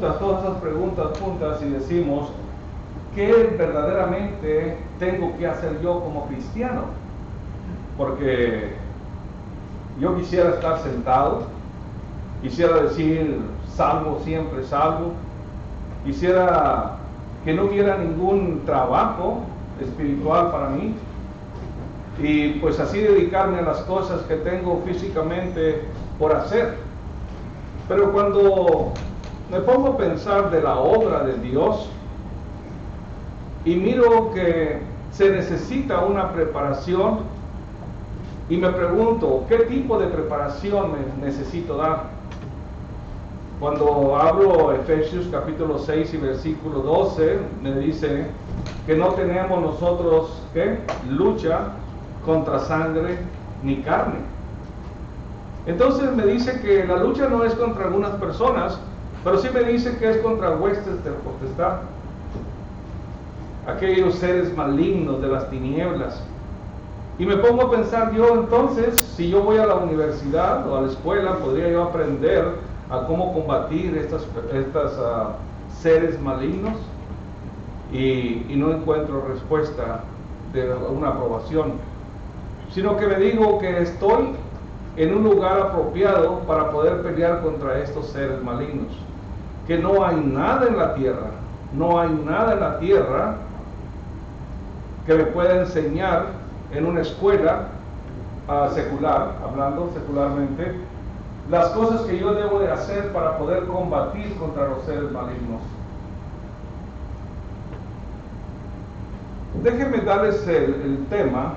juntas, todas esas preguntas juntas y decimos, ¿qué verdaderamente tengo que hacer yo como cristiano? Porque yo quisiera estar sentado, quisiera decir salvo, siempre salvo, quisiera que no hubiera ningún trabajo espiritual para mí y pues así dedicarme a las cosas que tengo físicamente por hacer. Pero cuando me pongo a pensar de la obra de Dios y miro que se necesita una preparación y me pregunto, ¿qué tipo de preparación necesito dar? Cuando hablo Efesios capítulo 6 y versículo 12, me dice que no tenemos nosotros, ¿qué? Lucha contra sangre ni carne. Entonces me dice que la lucha no es contra algunas personas, pero sí me dice que es contra huestes de potestad, aquellos seres malignos de las tinieblas. Y me pongo a pensar yo entonces, si yo voy a la universidad o a la escuela, podría yo aprender a cómo combatir estos seres malignos y no encuentro respuesta de una aprobación, sino que me digo que estoy en un lugar apropiado para poder pelear contra estos seres malignos, que no hay nada en la tierra, no hay nada en la tierra que me pueda enseñar en una escuela secular, hablando secularmente, las cosas que yo debo de hacer para poder combatir contra los seres malignos. Déjenme darles el tema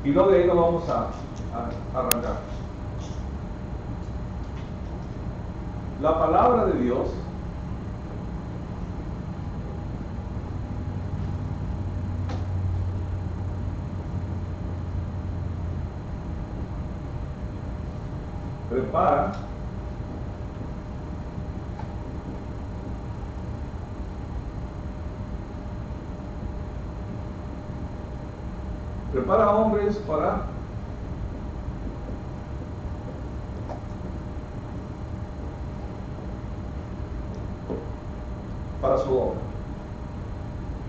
y luego de ahí lo vamos a arrancar. La palabra de Dios prepara a hombres para su obra.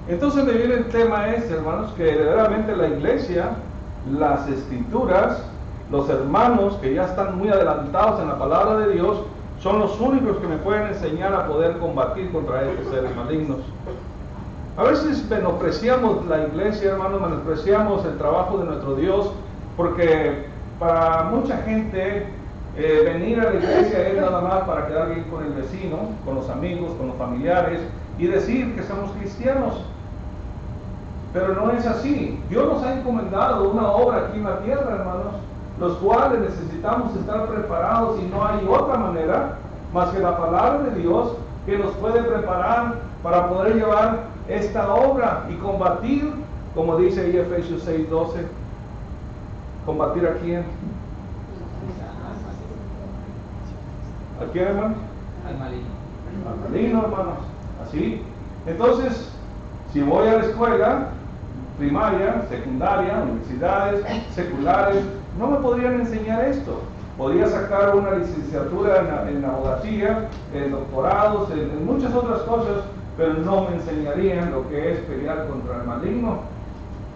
Entonces me viene el tema hermanos, que verdaderamente la iglesia, las escrituras, los hermanos que ya están muy adelantados en la palabra de Dios, son los únicos que me pueden enseñar a poder combatir contra estos seres malignos. A veces menospreciamos la iglesia, hermanos, menospreciamos el trabajo de nuestro Dios, porque para mucha gente venir a la iglesia es nada más para quedar bien con el vecino, con los amigos, con los familiares y decir que somos cristianos. Pero no es así. Dios nos ha encomendado una obra aquí en la tierra, hermanos, los cuales necesitamos estar preparados y no hay otra manera más que la palabra de Dios que nos puede preparar para poder llevar esta obra y combatir, como dice ahí Efesios 6:12. ¿Combatir a quién? ¿A quién, hermanos? Al maligno. Al maligno, hermanos. Así. Entonces, si voy a la escuela primaria, secundaria, universidades, seculares, no me podrían enseñar esto. Podría sacar una licenciatura en abogacía, en doctorados, en muchas otras cosas, pero no me enseñarían lo que es pelear contra el maligno.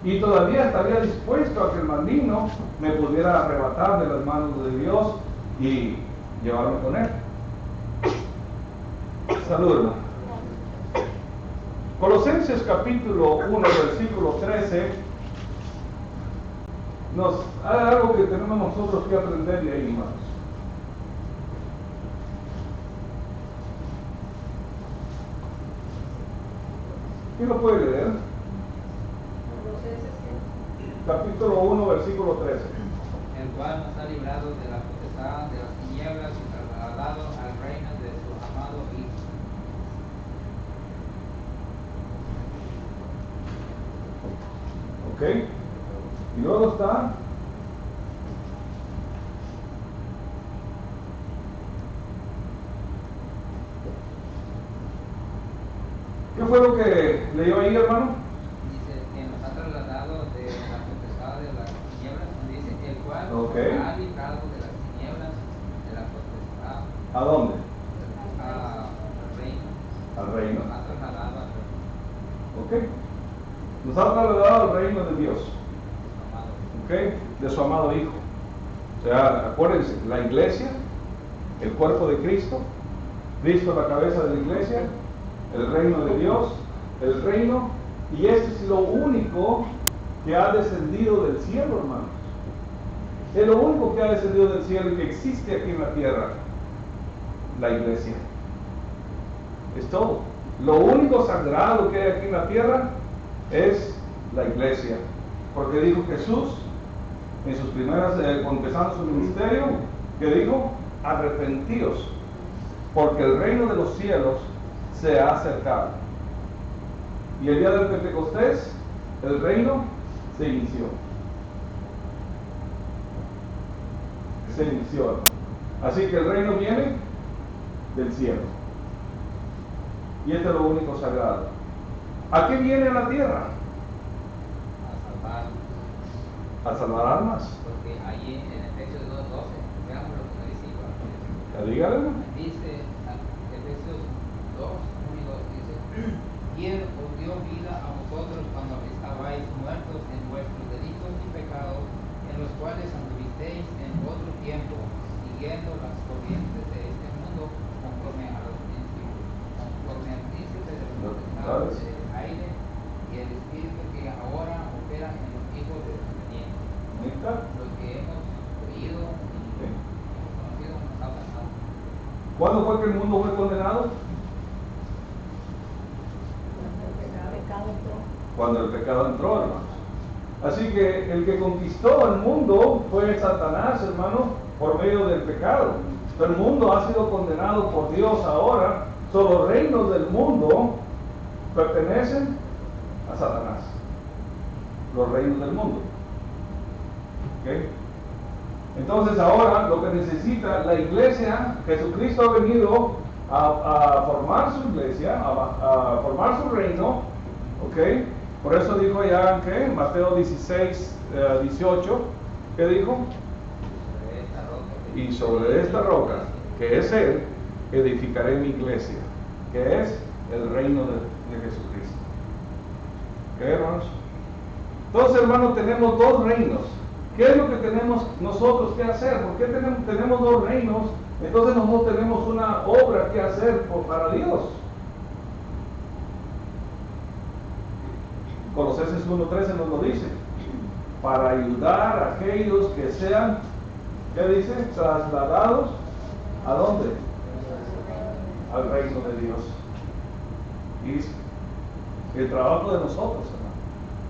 Y todavía estaría dispuesto a que el maligno me pudiera arrebatar de las manos de Dios y llevarme con él. Salud, hermano. Colosenses capítulo 1, versículo 13, hay algo que tenemos nosotros que aprender de ahí, hermanos. ¿Quién lo puede leer? Capítulo 1, versículo 13. El cual nos ha librado de la potestad de las tinieblas y trasladado al reino de su amado Hijo. Ok. Y luego está ¿qué fue lo que leyó ahí, hermano? Dice que nos ha trasladado de la potestad de las tinieblas, dice el cual Okay. nos ha librado de las tinieblas de la potestad. ¿A dónde? A al reino. Nos ha trasladado al reino. ¿Ok? Nos ha trasladado al reino de Dios. Amado. ¿Ok? De su amado Hijo. O sea, acuérdense, la iglesia, el cuerpo de Cristo, Cristo la cabeza de la iglesia, el reino de Dios, el reino, y este es lo único que ha descendido del cielo, hermanos. Es lo único que ha descendido del cielo y que existe aquí en la tierra, la iglesia. Es todo. Lo único sagrado que hay aquí en la tierra es la iglesia. Porque dijo Jesús en sus primeras, empezando su ministerio, que dijo: arrepentíos, porque el reino de los cielos se ha acercado. Y el día del Pentecostés, el reino se inició. Se inició, hermano. Así que el reino viene del cielo. Y este es lo único sagrado. ¿A qué viene a la tierra? A salvar. A salvar almas. Porque allí en Efesios 2:12, veamos lo que nos dice igual. Ya dígale. Dice Efesios 2:1 y 2, dice: quien os dio vida a vosotros cuando estabais muertos en vuestros delitos y pecados, en los cuales anduvisteis en otro tiempo, siguiendo las corrientes de este mundo, conforme al príncipe de los potestades del aire y el espíritu que ahora opera en los hijos de desobediencia. Los que hemos oído y hemos conocido nos ha pasado. ¿Cuándo fue que el mundo fue condenado? Cuando el pecado entró, hermanos. Así que el que conquistó el mundo fue Satanás, hermano, por medio del pecado. Pero el mundo ha sido condenado por Dios ahora. Solo los reinos del mundo pertenecen a Satanás. Los reinos del mundo. ¿Ok? Entonces ahora lo que necesita la iglesia, Jesucristo ha venido a formar su iglesia, a formar su reino. ¿Ok? Por eso dijo ya en Mateo 16, 18, ¿qué dijo? Y sobre esta roca, que es Él, edificaré mi iglesia, que es el reino de Jesucristo. ¿Ok, hermanos? Entonces, hermanos, tenemos dos reinos. ¿Qué es lo que tenemos nosotros que hacer? ¿Por qué tenemos dos reinos? Entonces nosotros tenemos una obra que hacer para Dios. Colosenses 1:13 nos lo dice: para ayudar a aquellos que sean, ¿qué dice? Trasladados, ¿a dónde? Al reino de Dios. Y el trabajo de nosotros,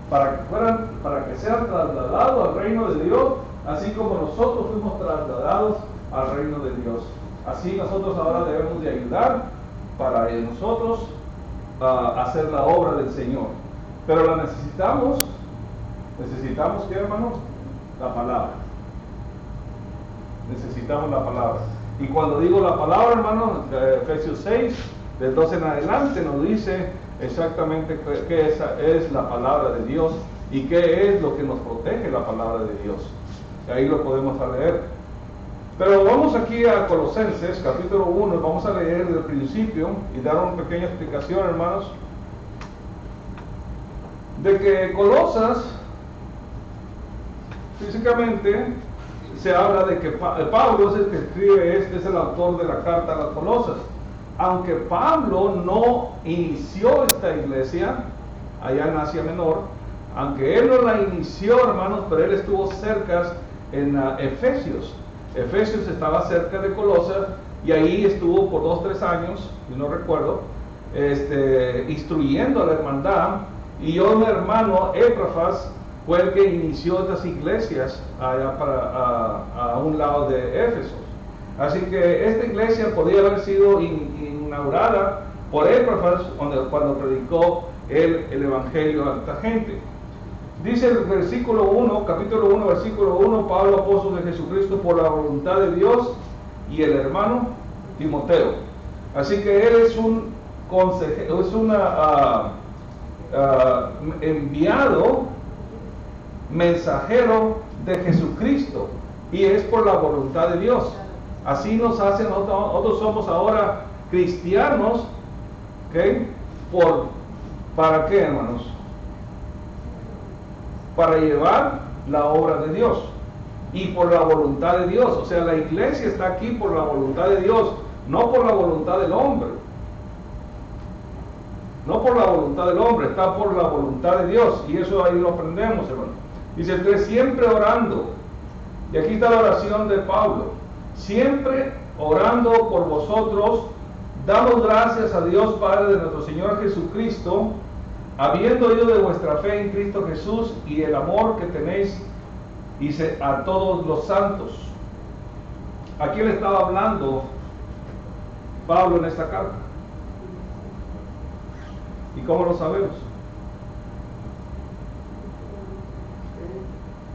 hermano, para que sean trasladados al reino de Dios, así como nosotros fuimos trasladados al reino de Dios. Así nosotros ahora debemos de ayudar para nosotros hacer la obra del Señor. Pero la necesitamos ¿qué, hermano? La palabra. Necesitamos la palabra. Y cuando digo la palabra, hermano, Efesios 6, del 12 en adelante, nos dice exactamente qué es la palabra de Dios y qué es lo que nos protege la palabra de Dios. Y ahí lo podemos leer. Pero vamos aquí a Colosenses, capítulo 1, vamos a leer desde el principio y dar una pequeña explicación, hermanos, de que Colosas, físicamente, se habla de que Pablo es el que escribe, es el autor de la carta a las Colosas. Aunque Pablo no inició esta iglesia allá en Asia Menor, aunque él no la inició, hermanos, pero él estuvo cerca en Efesios. Efesios estaba cerca de Colosas y ahí estuvo por 2-3 años, si no recuerdo, instruyendo a la hermandad. Y un hermano, Epafras, fue el que inició estas iglesias allá a un lado de Éfeso. Así que esta iglesia podía haber sido inaugurada por Epafras cuando predicó el evangelio a esta gente. Dice el versículo 1, capítulo 1, versículo 1, Pablo, apóstol de Jesucristo, por la voluntad de Dios, y el hermano Timoteo. Así que él es un consejero, es enviado, mensajero de Jesucristo, y es por la voluntad de Dios. Así nos hace, nosotros somos ahora cristianos ¿Ok? ¿Para qué, hermanos? Para llevar la obra de Dios y por la voluntad de Dios. O sea, la iglesia está aquí por la voluntad de Dios, no por la voluntad del hombre. No por la voluntad del hombre, está por la voluntad de Dios. Y eso ahí lo aprendemos, hermano. Dice, estoy siempre orando. Y aquí está la oración de Pablo. Siempre orando por vosotros, damos gracias a Dios Padre de nuestro Señor Jesucristo, habiendo oído de vuestra fe en Cristo Jesús y el amor que tenéis, dice, a todos los santos. ¿A quién le estaba hablando Pablo en esta carta? ¿Y cómo lo sabemos?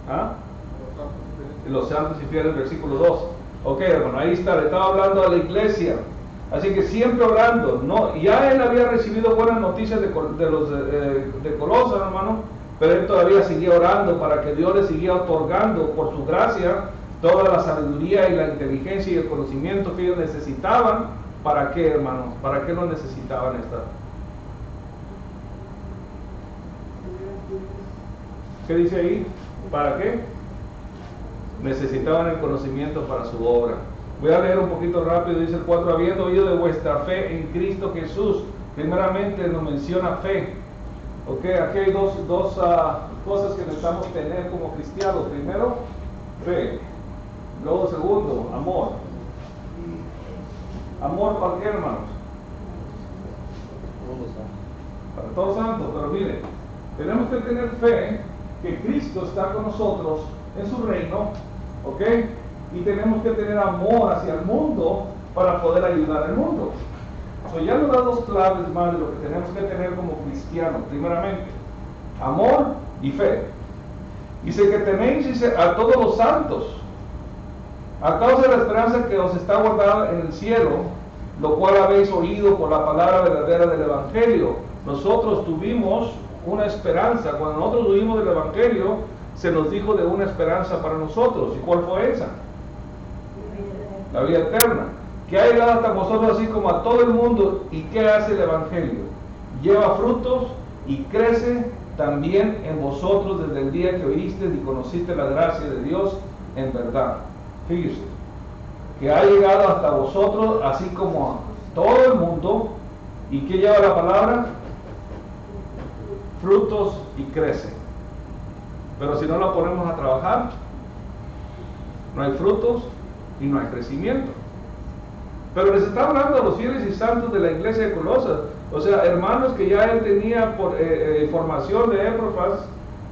¿Ah? Los santos y fieles, versículo 2. Ok, hermano, ahí está, le estaba hablando a la iglesia. Así que siempre orando, ¿no? Ya él había recibido buenas noticias de Colosas, hermano, pero él todavía seguía orando para que Dios le siguiera otorgando por su gracia toda la sabiduría y la inteligencia y el conocimiento que ellos necesitaban. ¿Para qué, hermano? ¿Para qué lo necesitaban esta? ¿Qué dice ahí? ¿Para qué? Necesitaban el conocimiento para su obra. Voy a leer un poquito rápido, dice el 4, habiendo oído de vuestra fe en Cristo Jesús. Primeramente nos menciona fe. Ok, aquí hay dos cosas que necesitamos tener como cristianos. Primero, fe. Luego, segundo, amor. ¿Amor para qué, hermanos? Para todos santos, pero mire, tenemos que tener fe que Cristo está con nosotros en su reino, ¿ok? Y tenemos que tener amor hacia el mundo para poder ayudar al mundo. Ya nos da dos claves más de lo que tenemos que tener como cristianos. Primeramente, amor y fe. Dice que tenéis, dice, a todos los santos, a causa de la esperanza que os está guardada en el cielo, lo cual habéis oído por la palabra verdadera del Evangelio. Nosotros tuvimos una esperanza. Cuando nosotros oímos del Evangelio, se nos dijo de una esperanza para nosotros. ¿Y cuál fue esa? La vida eterna, que ha llegado hasta vosotros así como a todo el mundo. ¿Y qué hace el Evangelio? Lleva frutos y crece también en vosotros desde el día que oíste y conociste la gracia de Dios en verdad. Fíjese, que ha llegado hasta vosotros así como a todo el mundo. ¿Y qué lleva la palabra? Frutos y crece. Pero si no la ponemos a trabajar, no hay frutos y no hay crecimiento. Pero les está hablando a los fieles y santos de la iglesia de Colosas, o sea, hermanos que ya él tenía por información de Epafras,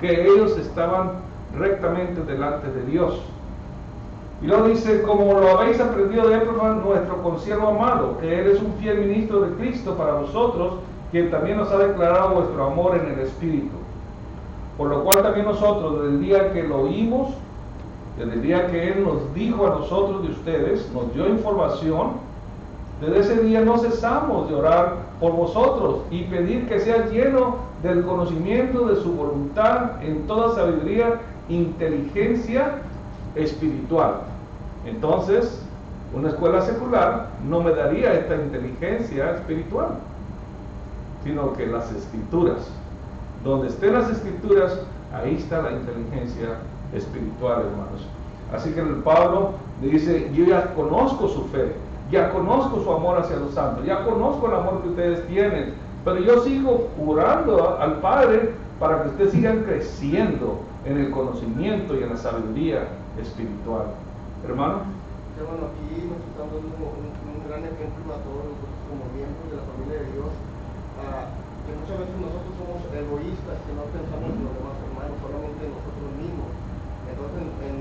que ellos estaban rectamente delante de Dios. Y luego dice, como lo habéis aprendido de Epafras, nuestro consiervo amado, que él es un fiel ministro de Cristo para vosotros, quien también nos ha declarado vuestro amor en el Espíritu. Por lo cual también nosotros, desde el día que lo oímos, desde el día que Él nos dijo a nosotros de ustedes, nos dio información, desde ese día no cesamos de orar por vosotros y pedir que sea lleno del conocimiento de su voluntad en toda sabiduría, inteligencia espiritual. Entonces, una escuela secular no me daría esta inteligencia espiritual, sino que las Escrituras. Donde estén las Escrituras, ahí está la inteligencia espiritual, hermanos. Así que el Pablo le dice, yo ya conozco su fe, ya conozco su amor hacia los santos, ya conozco el amor que ustedes tienen, pero yo sigo orando al Padre para que ustedes sigan creciendo en el conocimiento y en la sabiduría espiritual. Hermano. Bueno, aquí nos está dando un gran ejemplo a todos nosotros como miembros de la familia de Dios, que muchas veces nosotros somos egoístas, que no pensamos en los demás hermanos, solamente en nosotros mismos. Entonces, en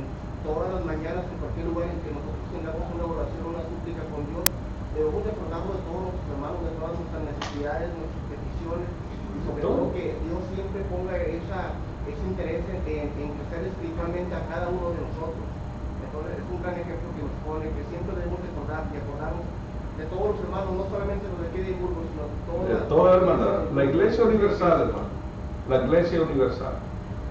todas las mañanas, en cualquier lugar en que nosotros tengamos una oración, una súplica con Dios, debemos recordarnos de todos nuestros hermanos, de todas nuestras necesidades, nuestras peticiones, y sobre todo que Dios siempre ponga ese interés en crecer espiritualmente a cada uno de nosotros. Entonces, es un gran ejemplo que nos pone, que siempre debemos recordar y acordarnos de todos los hermanos, no solamente los de aquí de Edimburgo, sino de toda la hermandad, la iglesia universal, hermano, la iglesia universal.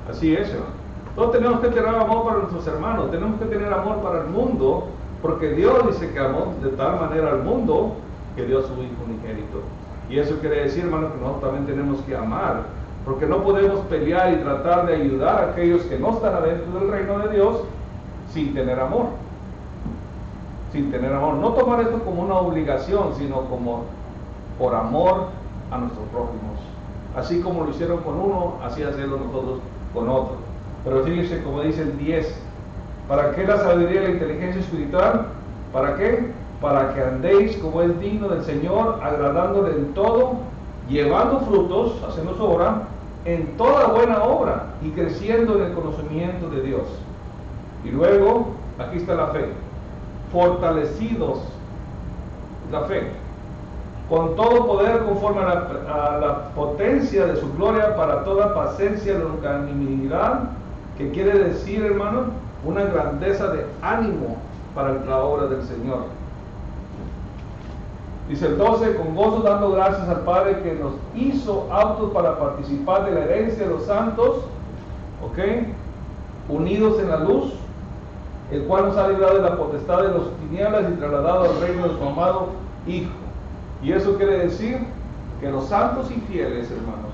Así es, hermano. Todos tenemos que tener amor para nuestros hermanos, tenemos que tener amor para el mundo, porque Dios dice que amó de tal manera al mundo que dio a su Hijo unigénito. Y eso quiere decir, hermano, que nosotros también tenemos que amar, porque no podemos pelear y tratar de ayudar a aquellos que no están adentro del reino de Dios sin tener amor. Sin tener amor. No tomar esto como una obligación, sino como por amor a nuestros prójimos. Así como lo hicieron con uno, así hacerlo nosotros con otro. Pero fíjense como dice el 10. ¿Para qué la sabiduría y la inteligencia espiritual? ¿Para qué? Para que andéis como es digno del Señor, agradándole en todo, llevando frutos, haciendo su obra, en toda buena obra y creciendo en el conocimiento de Dios. Y luego, aquí está la fe. Fortalecidos, la fe, con todo poder conforme a la potencia de su gloria para toda paciencia, longanimidad, que quiere decir, hermano, una grandeza de ánimo para la obra del Señor. Dice el 12, con gozo dando gracias al Padre que nos hizo aptos para participar de la herencia de los santos, unidos en la luz, el cual nos ha librado de la potestad de los tinieblas y trasladado al reino de su amado Hijo. Y eso quiere decir que los santos y fieles, hermanos,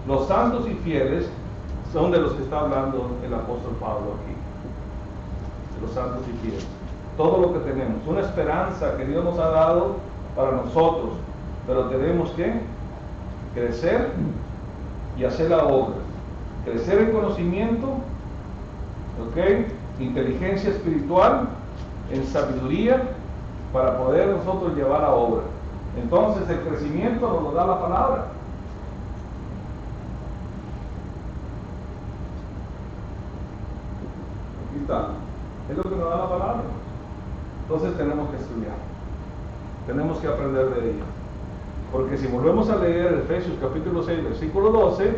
los santos y fieles son de los que está hablando el apóstol Pablo aquí. De los santos y fieles. Todo lo que tenemos, una esperanza que Dios nos ha dado para nosotros, pero tenemos que crecer y hacer la obra. Crecer en conocimiento, inteligencia espiritual, en sabiduría, para poder nosotros llevar a obra. Entonces el crecimiento nos lo da la palabra. Aquí está, es lo que nos da la palabra. Entonces tenemos que estudiar, tenemos que aprender de ella, porque si volvemos a leer Efesios capítulo 6 versículo 12,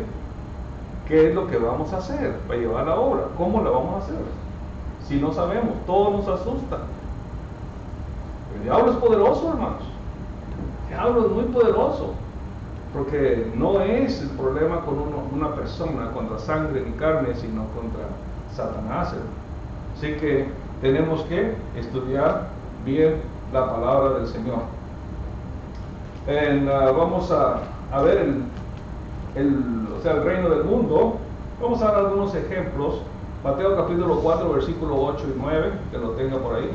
¿qué es lo que vamos a hacer para llevar la obra? ¿Cómo la vamos a hacer? Si no sabemos, todo nos asusta. El diablo es poderoso, hermanos. El diablo es muy poderoso, porque no es el problema con una persona, contra sangre ni carne, sino contra Satanás. Así que tenemos que estudiar bien la palabra del Señor. Vamos a ver el reino del mundo. Vamos a dar algunos ejemplos. Mateo capítulo 4 versículo 8 y 9, que lo tenga por ahí.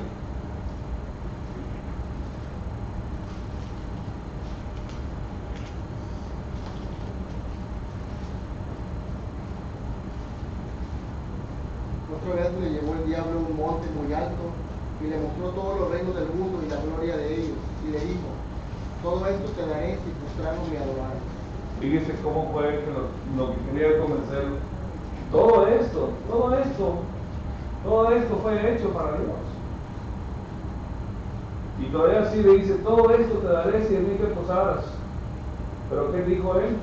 Otra vez le llevó el diablo a un monte muy alto y le mostró todos los reinos del mundo y la gloria de ellos, y le dijo: todo esto te daré si postrarnos y adorar. Fíjese cómo fue que lo que quería convencer. Todo esto fue hecho para Dios. Y todavía sí le dice: todo esto te daré si en mí te posaras. Pero ¿qué dijo él?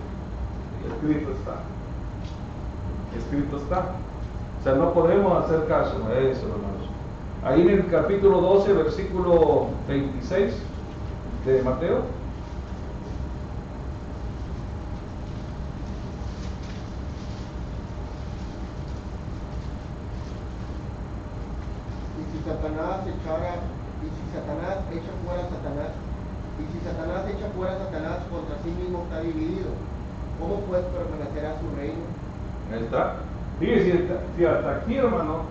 Escrito está. Escrito está. O sea, no podemos hacer caso a eso, hermanos. Ahí en el capítulo 12, versículo 26 de Mateo. Y si Satanás echa fuera a Satanás, contra sí mismo está dividido. ¿Cómo pues permanecerá su reino? Ahí está. Fíjese, si hasta aquí, hermano,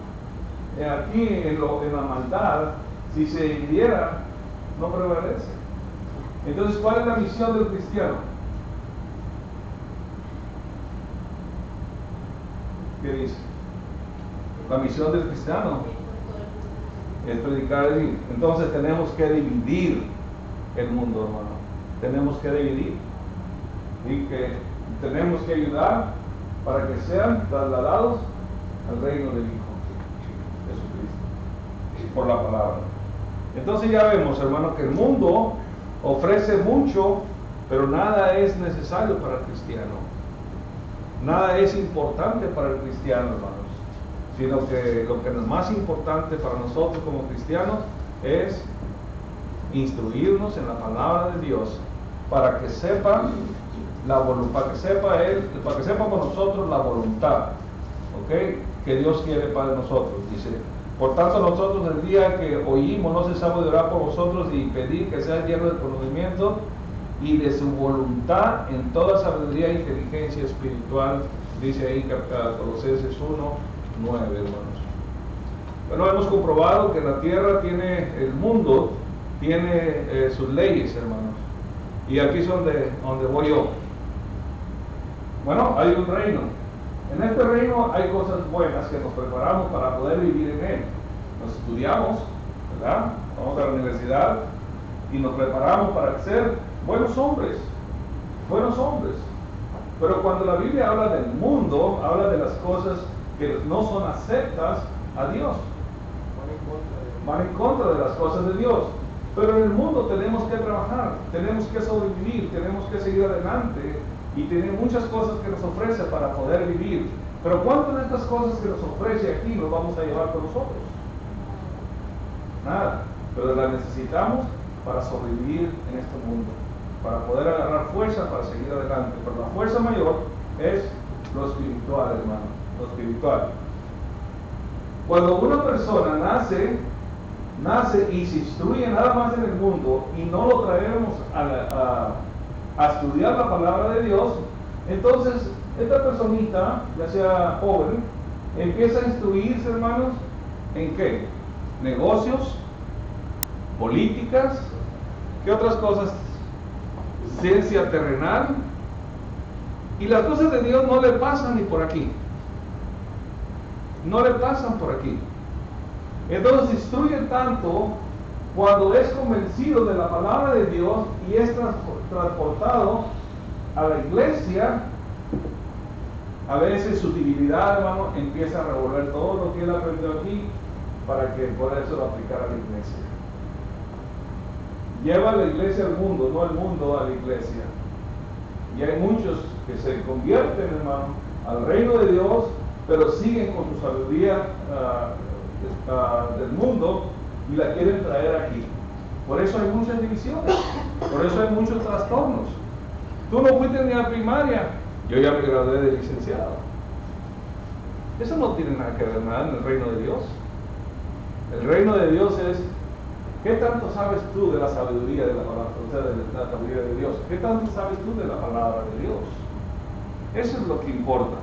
aquí en la maldad, si se dividiera, no prevalece. Entonces, ¿cuál es la misión del cristiano? ¿Qué dice? La misión del cristiano es predicar el Evangelio. Entonces tenemos que dividir el mundo, hermano. Tenemos que dividir. Y que tenemos que ayudar para que sean trasladados al reino del Hijo Jesucristo, por la palabra. Entonces ya vemos, hermano, que el mundo ofrece mucho, pero nada es necesario para el cristiano. Nada es importante para el cristiano, hermanos, sino que lo que es más importante para nosotros como cristianos es instruirnos en la palabra de Dios, para que sepa para que sepamos nosotros la voluntad, que Dios quiere para nosotros. Dice: por tanto, nosotros el día que oímos no cesamos de orar por vosotros y pedir que sean llenos del conocimiento y de su voluntad en toda sabiduría e inteligencia espiritual, dice ahí Colosenses 1:9, hermanos. Bueno, hemos comprobado que la tierra tiene, el mundo tiene sus leyes, hermanos, y aquí es donde voy yo. Bueno, hay un reino. En este reino hay cosas buenas que nos preparamos para poder vivir en él. Nos estudiamos, ¿verdad? Vamos a la universidad y nos preparamos para ser buenos hombres. Pero cuando la Biblia habla del mundo, habla de las cosas que no son aceptas a Dios. Van en contra de las cosas de Dios. Pero en el mundo tenemos que trabajar, tenemos que sobrevivir, tenemos que seguir adelante y tener muchas cosas que nos ofrece para poder vivir. Pero ¿cuántas de estas cosas que nos ofrece aquí nos vamos a llevar con nosotros? Nada. Pero las necesitamos para sobrevivir en este mundo, para poder agarrar fuerza para seguir adelante. Pero la fuerza mayor es lo espiritual, hermano, lo espiritual. Cuando una persona nace y se instruye nada más en el mundo y no lo traemos a estudiar la palabra de Dios, entonces esta personita, ya sea joven, empieza a instruirse, hermanos, ¿en qué? Negocios, políticas, ¿qué otras cosas? Ciencia terrenal, y las cosas de Dios no le pasan ni por aquí. No le pasan por aquí. Entonces instruye tanto cuando es convencido de la palabra de Dios y es transportado a la iglesia. A veces su divinidad, hermano, empieza a revolver todo lo que él aprendió aquí para que pueda eso aplicar a la iglesia. Lleva a la iglesia al mundo, no al mundo a la iglesia. Y hay muchos que se convierten, hermano, al reino de Dios, pero siguen con su sabiduría del mundo y la quieren traer aquí. Por eso hay muchas divisiones, por eso hay muchos trastornos. Tú no fuiste ni a primaria, yo ya me gradué de licenciado. Eso no tiene nada que ver nada en el reino de Dios. El reino de Dios es, ¿qué tanto sabes tú de la sabiduría de la palabra, o sea, de la sabiduría de Dios? ¿Qué tanto sabes tú de la palabra de Dios? Eso es lo que importa.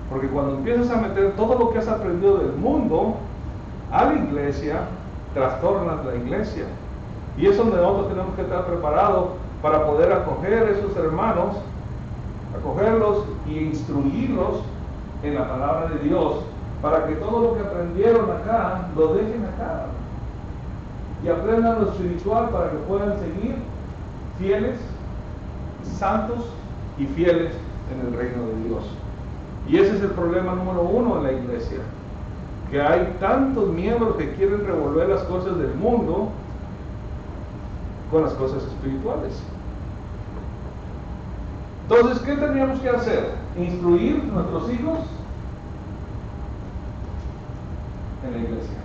Porque cuando empiezas a meter todo lo que has aprendido del mundo a la iglesia, trastornas la iglesia. Y es donde nosotros tenemos que estar preparados para poder acoger a esos hermanos, acogerlos y instruirlos en la palabra de Dios, para que todo lo que aprendieron acá, lo dejen acá. Y aprendan lo espiritual para que puedan seguir fieles, santos y fieles en el reino de Dios. Y ese es el problema número uno en la iglesia, que hay tantos miembros que quieren revolver las cosas del mundo con las cosas espirituales. Entonces, ¿qué teníamos que hacer? ¿Instruir a nuestros hijos? En la iglesia.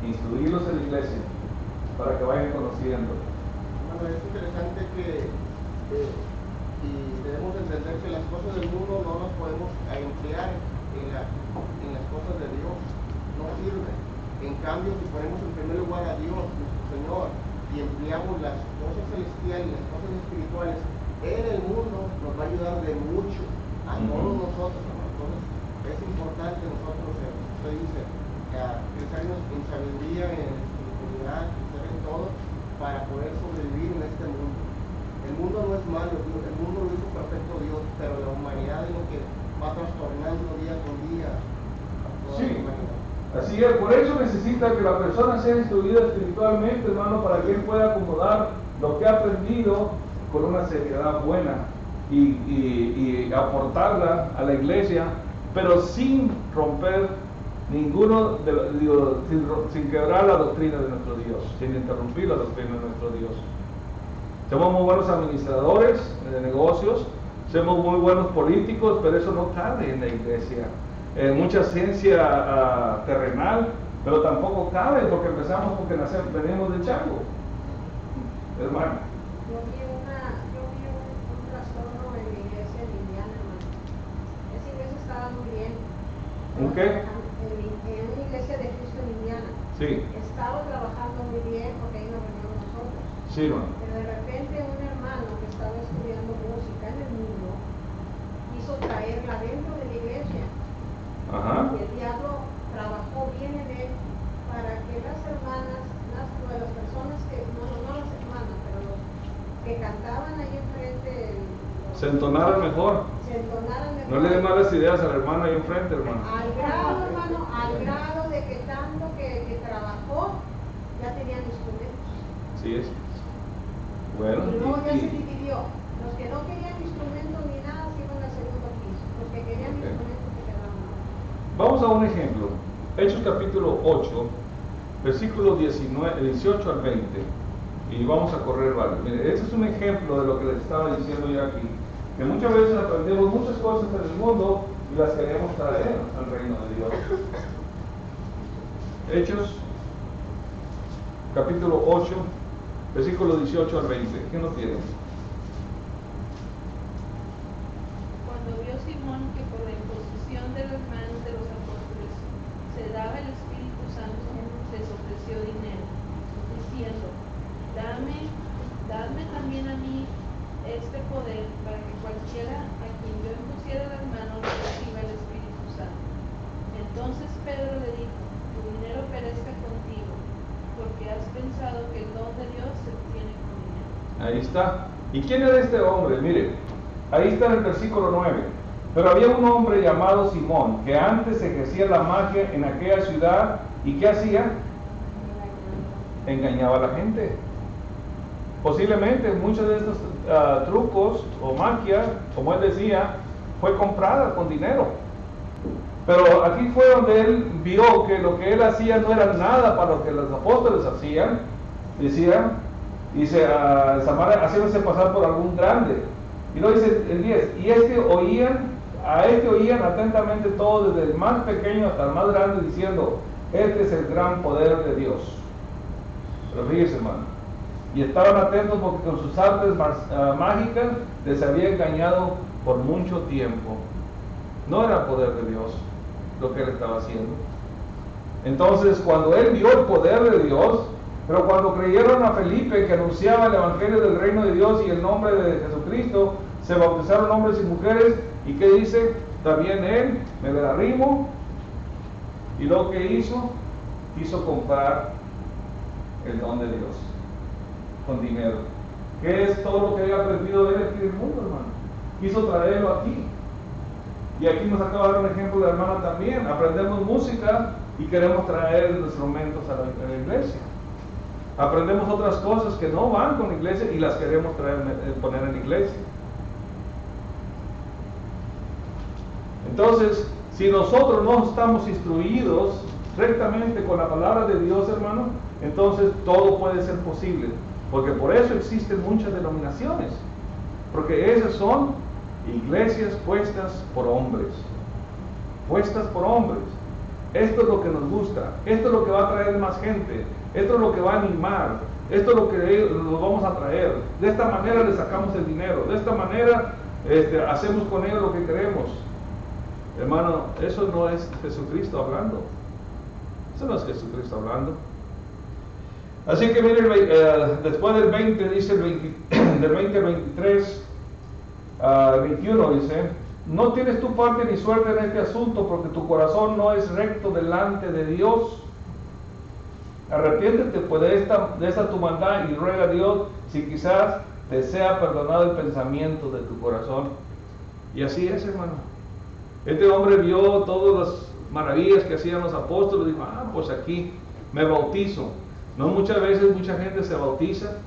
Instruirlos en la iglesia para que vayan conociendo. Bueno, es interesante que y debemos entender que las cosas del mundo no las podemos emplear en las cosas de Dios, no sirve. En cambio, si ponemos en primer lugar a Dios, nuestro Señor, y empleamos las cosas celestiales y las cosas espirituales en el mundo, nos va a ayudar de mucho a todos nosotros, hermano. Entonces, es importante nosotros, usted dice, crecer en sabiduría, en espiritualidad, crecer en todo, para poder sobrevivir en este mundo. El mundo no es malo, el mundo lo hizo perfecto Dios, pero la humanidad es lo que va trastornando día con día a toda la humanidad. Así es, por eso necesita que la persona sea instruida espiritualmente, hermano, para que él pueda acomodar lo que ha aprendido con una seriedad buena y aportarla a la iglesia, pero sin romper sin quebrar la doctrina de nuestro Dios, sin interrumpir la doctrina de nuestro Dios. Somos muy buenos administradores de negocios, somos muy buenos políticos, pero eso no cabe en la iglesia. Mucha ciencia terrenal, pero tampoco cabe porque empezamos porque venimos de chango, hermano. Yo vi un trastorno en la iglesia en Indiana, hermano. Esa iglesia estaba muy bien. ¿Un qué? En una iglesia de Cristo en Indiana. Sí. Estaba trabajando muy bien porque ahí nos reunimos nosotros. Sí, hermano. Pero de repente un hermano que cantaban ahí enfrente. Se entonaran mejor. Se entonaran mejor. No le den malas ideas al hermano ahí enfrente, hermano. Al grado, hermano, al grado de que tanto que trabajó, ya tenían instrumentos. Sí es. Bueno, Y luego ya se dividió. Los que no querían instrumentos ni nada se iban al segundo piso. Los que querían instrumentos se quedaban abajo. vamos a un ejemplo. Hechos capítulo 8, versículos 18 al 20. Y vamos a correr varios. Mire, este es un ejemplo de lo que les estaba diciendo yo aquí. Que muchas veces aprendemos muchas cosas en el mundo y las queremos traer al reino de Dios. Hechos capítulo 8, versículos 18 al 20. ¿Qué nos tiene? Cuando vio Simón que por la imposición de las manos de los apóstoles se daba el Espíritu Santo, les ofreció dinero, diciendo: dadme también a mí este poder, para que cualquiera a quien yo impusiera las manos reciba el Espíritu Santo. Entonces Pedro le dijo: tu dinero perezca contigo, porque has pensado que el don de Dios se obtiene con dinero. Ahí está. ¿Y quién era este hombre? Mire, ahí está en el versículo 9. Pero había un hombre llamado Simón, que antes ejercía la magia en aquella ciudad, ¿y qué hacía? Engañaba a la gente. Posiblemente muchos de estos trucos o magia, como él decía, fue comprada con dinero. Pero aquí fue donde él vio que lo que él hacía no era nada para lo que los apóstoles hacían. Decían, dice, haciéndose pasar por algún grande. Y luego dice el 10, y a este oían atentamente todos, desde el más pequeño hasta el más grande, diciendo: este es el gran poder de Dios. Pero fíjese, hermano, y estaban atentos porque con sus artes mágicas les había engañado por mucho tiempo. No era poder de Dios lo que él estaba haciendo. Entonces, cuando él vio el poder de Dios, pero cuando creyeron a Felipe que anunciaba el evangelio del reino de Dios y el nombre de Jesucristo, se bautizaron hombres y mujeres. ¿Y qué dice? También él, me le arrimo. Y lo que hizo, quiso comprar el don de Dios con dinero, que es todo lo que había aprendido de él aquí en el mundo, hermano. Quiso traerlo aquí. Y aquí nos acaba de dar un ejemplo de hermana también. Aprendemos música y queremos traer instrumentos a la iglesia. Aprendemos otras cosas que no van con la iglesia y las queremos poner en la iglesia. Entonces, si nosotros no estamos instruidos rectamente con la palabra de Dios, hermano, entonces todo puede ser posible. Porque por eso existen muchas denominaciones. Porque esas son iglesias puestas por hombres. Puestas por hombres. Esto es lo que nos gusta. Esto es lo que va a traer más gente. Esto es lo que va a animar. Esto es lo que nos vamos a traer. De esta manera le sacamos el dinero. De esta manera hacemos con ellos lo que queremos. Hermano, eso no es Jesucristo hablando. Eso no es Jesucristo hablando. Así que miren, después del 20, dice del 20 al 23, 21 dice: no tienes tu parte ni suerte en este asunto, porque tu corazón no es recto delante de Dios. Arrepiéntete pues de esta tu maldad y ruega a Dios si quizás te sea perdonado el pensamiento de tu corazón. Y así es, hermano. Este hombre vio todas las maravillas que hacían los apóstoles y dijo: pues aquí me bautizo. No, muchas veces mucha gente se bautiza,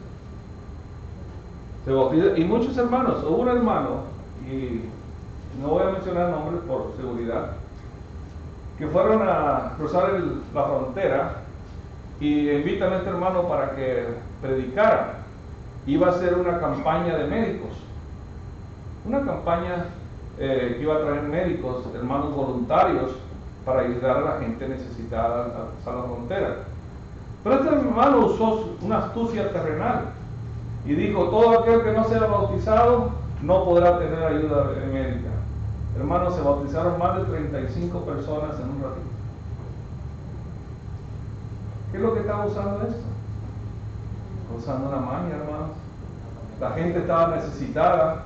y muchos hermanos, o un hermano, y no voy a mencionar nombres por seguridad, que fueron a cruzar la frontera y invitan a este hermano para que predicara. Iba a ser una campaña de médicos, una campaña que iba a traer médicos, hermanos voluntarios, para ayudar a la gente necesitada a cruzar la frontera. Pero este hermano usó una astucia terrenal y dijo: todo aquel que no sea bautizado no podrá tener ayuda médica. Hermanos, se bautizaron más de 35 personas en un ratito. ¿Qué es lo que estaba usando esto? Usando una magia, hermanos. La gente estaba necesitada,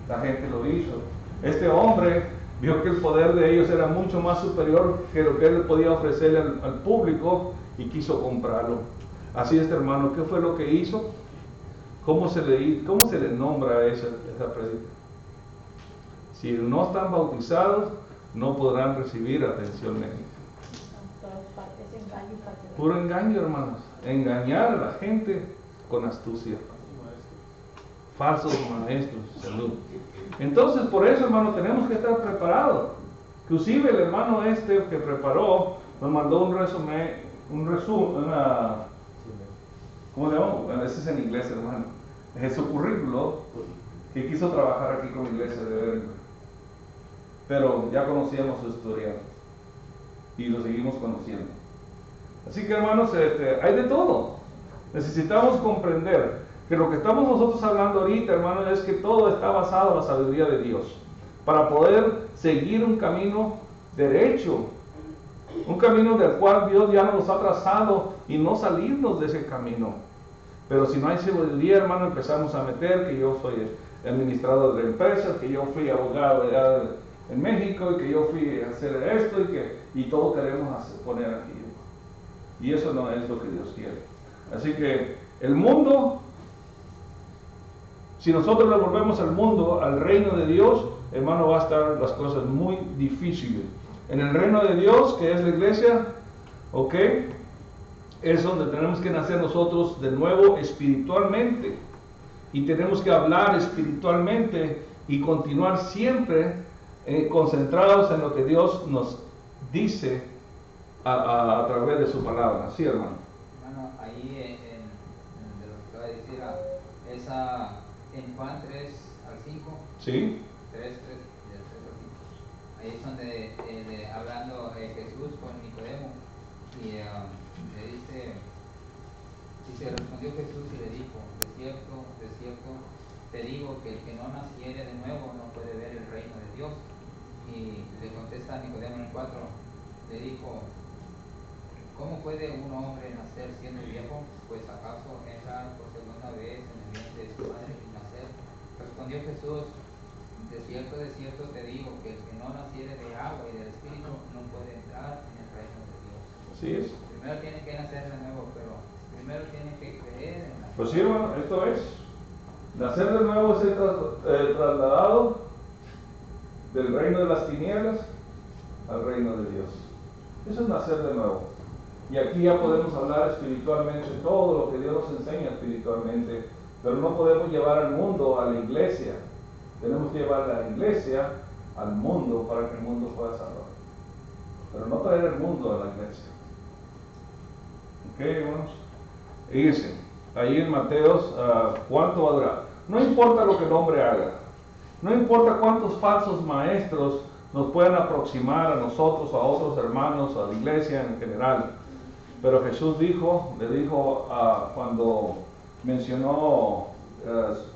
la gente lo hizo. Este hombre vio que el poder de ellos era mucho más superior que lo que él podía ofrecerle al público y quiso comprarlo. Así este hermano, ¿qué fue lo que hizo? ¿Cómo se le nombra a esa prédica? Si no están bautizados, no podrán recibir atención médica. Puro engaño, hermanos. Engañar a la gente con astucia. Falsos maestros, salud. Entonces, por eso, hermano, tenemos que estar preparados. Inclusive el hermano que preparó, nos mandó un resumen, ¿cómo se llama? Ese es en inglés, hermano. Es su currículo, que quiso trabajar aquí con la iglesia de Berkeley. Pero ya conocíamos su historia y lo seguimos conociendo. Así que, hermanos, hay de todo. Necesitamos comprender que lo que estamos nosotros hablando ahorita, hermanos, es que todo está basado en la sabiduría de Dios, para poder seguir un camino derecho, un camino del cual Dios ya nos ha trazado y no salirnos de ese camino. Pero si no hay sabiduría, hermano, empezamos a meter que yo soy administrador de empresas, que yo fui abogado allá en México y que yo fui a hacer esto y todo queremos poner aquí. Y eso no es lo que Dios quiere. Así que el mundo, si nosotros le volvemos al mundo, al reino de Dios, hermano, va a estar las cosas muy difíciles. En el reino de Dios, que es la iglesia, ¿ok? Es donde tenemos que nacer nosotros de nuevo espiritualmente. Y tenemos que hablar espiritualmente y continuar siempre concentrados en lo que Dios nos dice a través de su palabra. ¿Sí, hermano? Hermano, ahí de lo que acaba de decir, en Juan 3 al 5. Sí. 3 al 5. Ahí es donde hablando Jesús con Nicodemo y le dice, respondió Jesús y le dijo, de cierto, te digo que el que no naciere de nuevo no puede ver el reino de Dios. Y le contesta Nicodemo en el 4, le dijo, ¿cómo puede un hombre nacer siendo viejo? Pues acaso entrar por segunda vez en el vientre de su madre y nacer. Respondió Jesús, de cierto te digo que el que no naciere de agua y del Espíritu no puede entrar en el reino de Dios. Así es. Primero tiene que nacer de nuevo, pero primero tiene que creer en la Pues sí, hermano, esto es. Nacer de nuevo es ser trasladado del reino de las tinieblas al reino de Dios. Eso es nacer de nuevo. Y aquí ya podemos hablar espiritualmente todo lo que Dios nos enseña espiritualmente, pero no podemos llevar al mundo a la iglesia. Tenemos que llevar a la iglesia al mundo para que el mundo pueda salvar. Pero no traer el mundo a la iglesia. ¿Ok, hermanos? Fíjense, ahí en Mateos, ¿cuánto va a durar? No importa lo que el hombre haga. No importa cuántos falsos maestros nos puedan aproximar a nosotros, a otros hermanos, a la iglesia en general. Pero Jesús le dijo cuando mencionó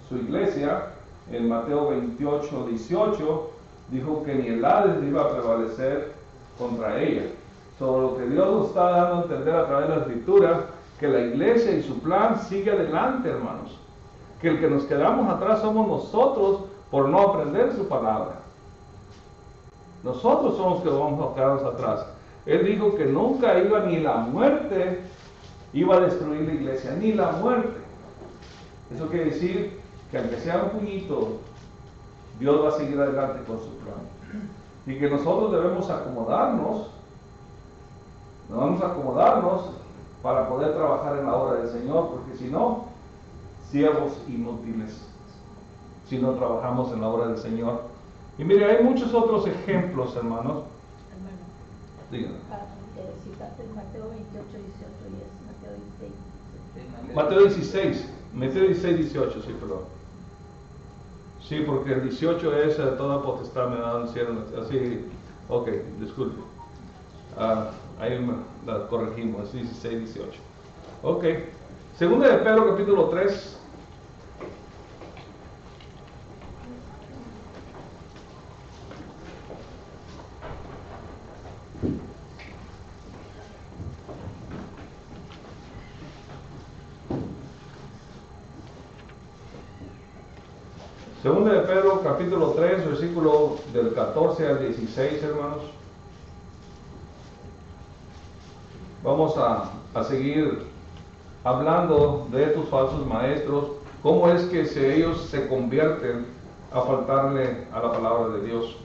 su iglesia, en Mateo 28, 18, dijo que ni el Hades iba a prevalecer contra ella. Sobre lo que Dios nos está dando a entender a través de la Escritura, que la iglesia y su plan sigue adelante, hermanos. Que el que nos quedamos atrás somos nosotros por no aprender su palabra. Nosotros somos los que vamos a quedarnos atrás. Él dijo que nunca iba ni la muerte iba a destruir la iglesia, ni la muerte. Eso quiere decir que aunque sea un puñito, Dios va a seguir adelante con su plan. Y que nosotros debemos acomodarnos para poder trabajar en la obra del Señor, porque si no, siervos inútiles, si no trabajamos en la obra del Señor. Y mire, hay muchos otros ejemplos, hermanos. Díganme. Citaste Mateo 28, 18 y es Mateo 16. Mateo 16, 18, sí, perdón. Sí, porque el 18 es toda potestad me da el cielo, así, ok, disculpe. Ahí la corregimos, es 16, 18. Ok. Segunda de Pedro, capítulo 3. Segunda de Pedro, capítulo 3, versículo del 14 al 16, hermanos. Vamos a seguir hablando de estos falsos maestros ¿Cómo es que ellos se convierten a faltarle a la palabra de Dios?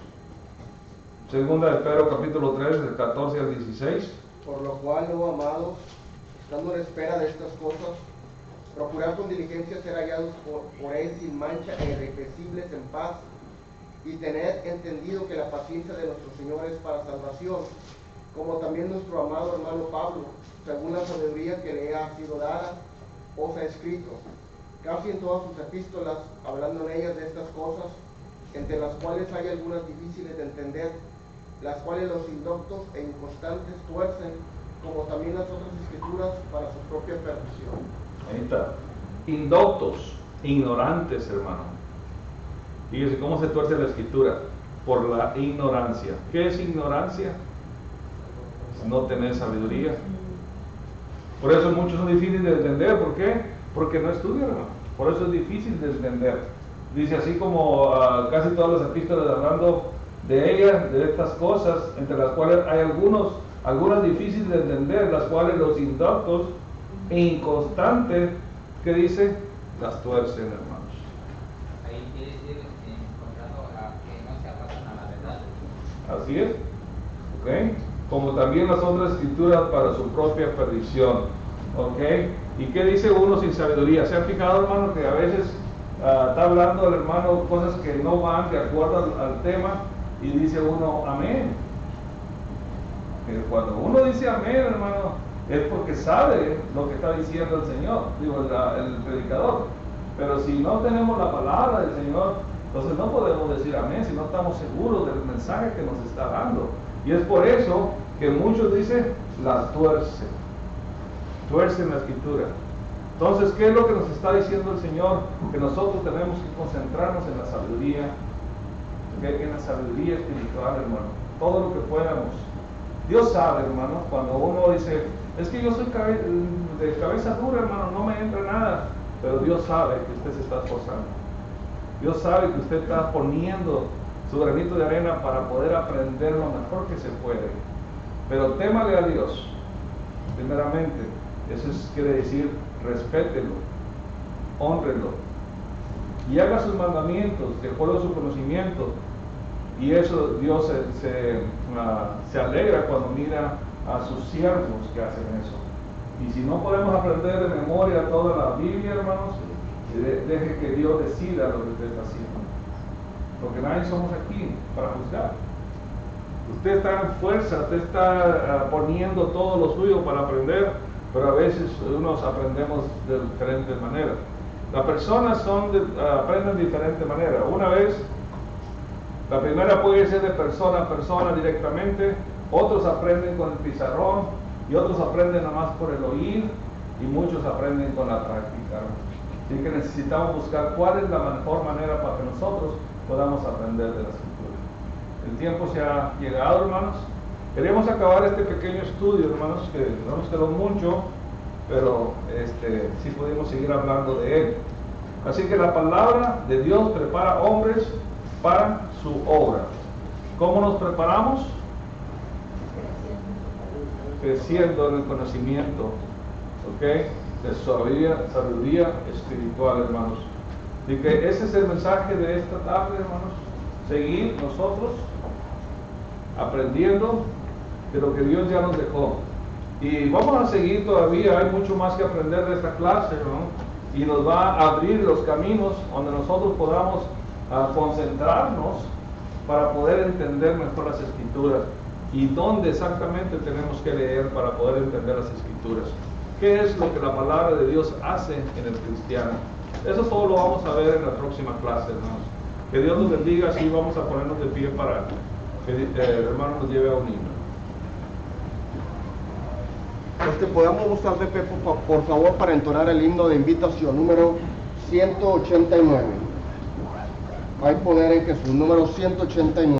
Segunda de Pedro capítulo 3, del 14 al 16. Por lo cual, oh amados, estando en espera de estas cosas, procurad con diligencia ser hallados por él sin mancha e irrepresibles en paz, y tened entendido que la paciencia de nuestro Señor es para salvación, como también nuestro amado hermano Pablo, según la sabiduría que le ha sido dada, os ha escrito, casi en todas sus epístolas, hablando en ellas de estas cosas, entre las cuales hay algunas difíciles de entender, las cuales los indoctos e inconstantes tuercen, como también las otras escrituras, para su propia perdición. Ahí está. Indoctos, ignorantes, hermano. Fíjese cómo se tuerce la escritura. Por la ignorancia. ¿Qué es ignorancia? No tener sabiduría. Por eso muchos son difíciles de entender. ¿Por qué? Porque no estudian, hermano. Por eso es difícil de entender. Dice así como casi todas las epístolas hablando de ellas, de estas cosas, entre las cuales hay algunas difíciles de entender, las cuales los indoctos e inconstantes, que dice, las tuercen, hermanos. Ahí quiere decir, encontrando que no se apartan a la verdad. Así es, ¿ok? Como también las otras escrituras para su propia perdición, ¿ok? ¿Y qué dice uno sin sabiduría? ¿Se han fijado, hermano, que a veces está hablando el hermano cosas que no van de acuerdo al tema y dice uno, amén? Pero cuando uno dice amén, hermano, es porque sabe lo que está diciendo el Señor, digo, el predicador. Pero si no tenemos la palabra del Señor, entonces no podemos decir amén si no estamos seguros del mensaje que nos está dando. Y es por eso que muchos dicen, las tuercen la escritura. Entonces, ¿qué es lo que nos está diciendo el Señor? Que nosotros tenemos que concentrarnos en la sabiduría, en la sabiduría espiritual, hermano, todo lo que podamos. Dios sabe, hermano, cuando uno dice, es que yo soy de cabeza dura, hermano, no me entra nada, pero Dios sabe que usted se está esforzando. Dios sabe que usted está poniendo su granito de arena para poder aprender lo mejor que se puede. Pero témale a Dios, primeramente. Eso quiere decir, respételo, hónrelo, y haga sus mandamientos de acuerdo a su conocimiento. Y eso Dios se alegra cuando mira a sus siervos que hacen eso. Y si no podemos aprender de memoria toda la Biblia, hermanos, deje que Dios decida lo que usted está haciendo. Porque nadie somos aquí para juzgar. Usted está en fuerza, usted está poniendo todo lo suyo para aprender, pero a veces unos aprendemos de diferentes maneras. Las personas aprenden de diferente manera. Una vez, la primera puede ser de persona a persona directamente, otros aprenden con el pizarrón, y otros aprenden nada más por el oír, y muchos aprenden con la práctica. Así que necesitamos buscar cuál es la mejor manera para que nosotros podamos aprender de la Escritura. El tiempo se ha llegado, hermanos. Queremos acabar este pequeño estudio, hermanos, que no nos quedó mucho, pero sí pudimos seguir hablando de él. Así que la palabra de Dios prepara hombres para su obra. ¿Cómo nos preparamos? Creciendo en el conocimiento, ¿ok? De sabiduría espiritual, hermanos. Así que ese es el mensaje de esta tarde, hermanos. Seguir nosotros aprendiendo de lo que Dios ya nos dejó. Y vamos a seguir todavía, hay mucho más que aprender de esta clase, ¿no? Y nos va a abrir los caminos donde nosotros podamos concentrarnos para poder entender mejor las Escrituras y dónde exactamente tenemos que leer para poder entender las Escrituras. ¿Qué es lo que la palabra de Dios hace en el cristiano? Eso todo lo vamos a ver en la próxima clase, hermanos. Que Dios nos bendiga, así vamos a ponernos de pie para que el hermano nos lleve a un himno. Podamos estar de pie, por favor, para entonar el himno de invitación número 189. Hay poder en Jesús, número 189.